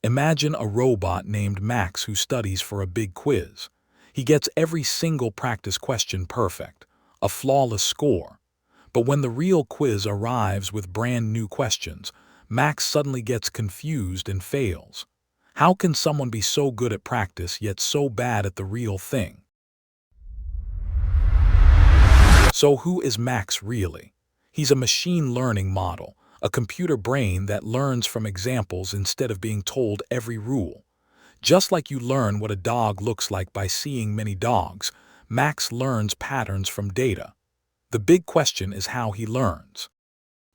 Imagine a robot named Max who studies for a big quiz. He gets every single practice question perfect, a flawless score. But when the real quiz arrives with brand new questions, Max suddenly gets confused and fails. How can someone be so good at practice yet so bad at the real thing? So who is Max really? He's a machine learning model, a computer brain that learns from examples instead of being told every rule. Just like you learn what a dog looks like by seeing many dogs, Max learns patterns from data. The big question is how he learns.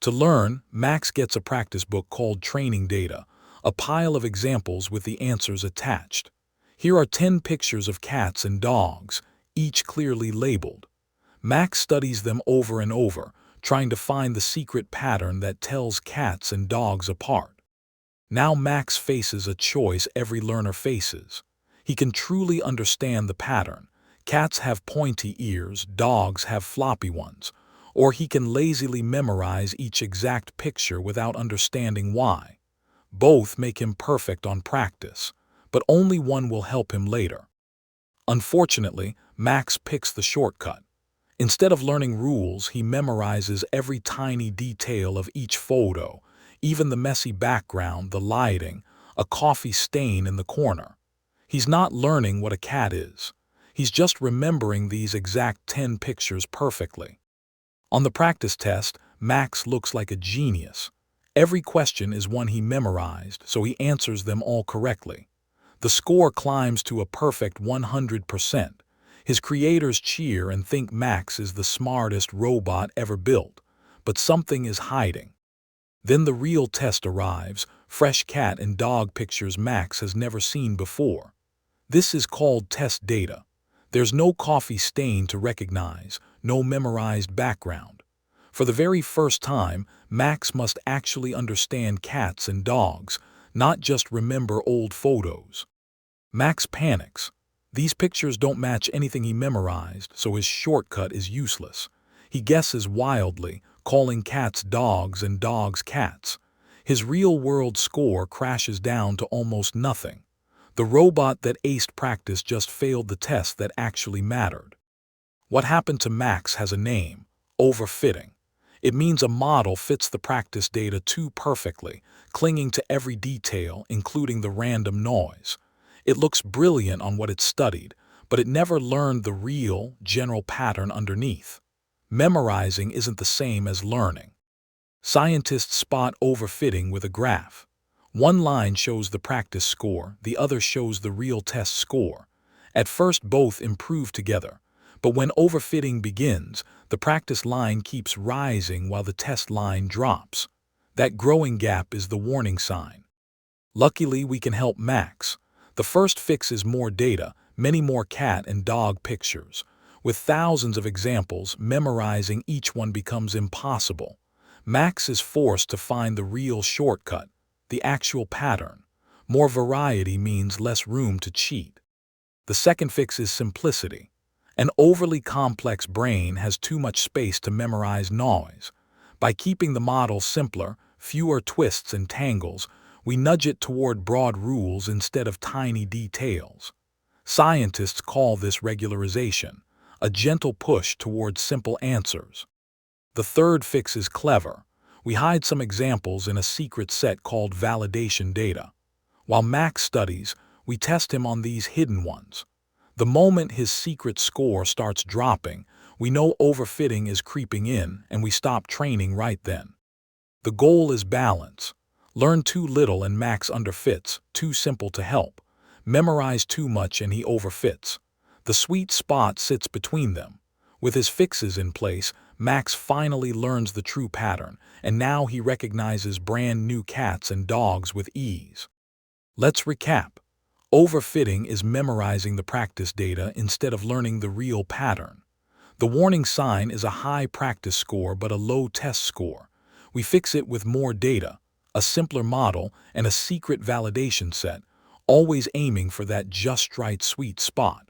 To learn, Max gets a practice book called Training Data, a pile of examples with the answers attached. Here are 10 pictures of cats and dogs, each clearly labeled. Max studies them over and over, trying to find the secret pattern that tells cats and dogs apart. Now Max faces a choice every learner faces. He can truly understand the pattern. Cats have pointy ears, dogs have floppy ones. Or he can lazily memorize each exact picture without understanding why. Both make him perfect on practice, but only one will help him later. Unfortunately, Max picks the shortcut. Instead of learning rules, he memorizes every tiny detail of each photo, even the messy background, the lighting, a coffee stain in the corner. He's not learning what a cat is. He's just remembering these exact 10 pictures perfectly. On the practice test, Max looks like a genius. Every question is one he memorized, so he answers them all correctly. The score climbs to a perfect 100%. His creators cheer and think Max is the smartest robot ever built, but something is hiding. Then the real test arrives, fresh cat and dog pictures Max has never seen before. This is called test data. There's no coffee stain to recognize, no memorized background. For the very first time, Max must actually understand cats and dogs, not just remember old photos. Max panics. These pictures don't match anything he memorized, so his shortcut is useless. He guesses wildly, calling cats dogs and dogs cats. His real-world score crashes down to almost nothing. The robot that aced practice just failed the test that actually mattered. What happened to Max has a name: overfitting. It means a model fits the practice data too perfectly, clinging to every detail, including the random noise. It looks brilliant on what it studied, but it never learned the real, general pattern underneath. Memorizing isn't the same as learning. Scientists spot overfitting with a graph. One line shows the practice score, the other shows the real test score. At first both improve together, but when overfitting begins, the practice line keeps rising while the test line drops. That growing gap is the warning sign. Luckily, we can help Max. The first fix is more data, many more cat and dog pictures. With thousands of examples, memorizing each one becomes impossible. Max is forced to find the real shortcut, the actual pattern. More variety means less room to cheat. The second fix is simplicity. An overly complex brain has too much space to memorize noise. By keeping the model simpler, fewer twists and tangles, we nudge it toward broad rules instead of tiny details. Scientists call this regularization, a gentle push towards simple answers. The third fix is clever. We hide some examples in a secret set called validation data. While Max studies, we test him on these hidden ones. The moment his secret score starts dropping, we know overfitting is creeping in, and we stop training right then. The goal is balance. Learn too little and Max underfits, too simple to help. Memorize too much and he overfits. The sweet spot sits between them. With his fixes in place, Max finally learns the true pattern, and now he recognizes brand new cats and dogs with ease. Let's recap. Overfitting is memorizing the practice data instead of learning the real pattern. The warning sign is a high practice score but a low test score. We fix it with more data, a simpler model, and a secret validation set, always aiming for that just right sweet spot.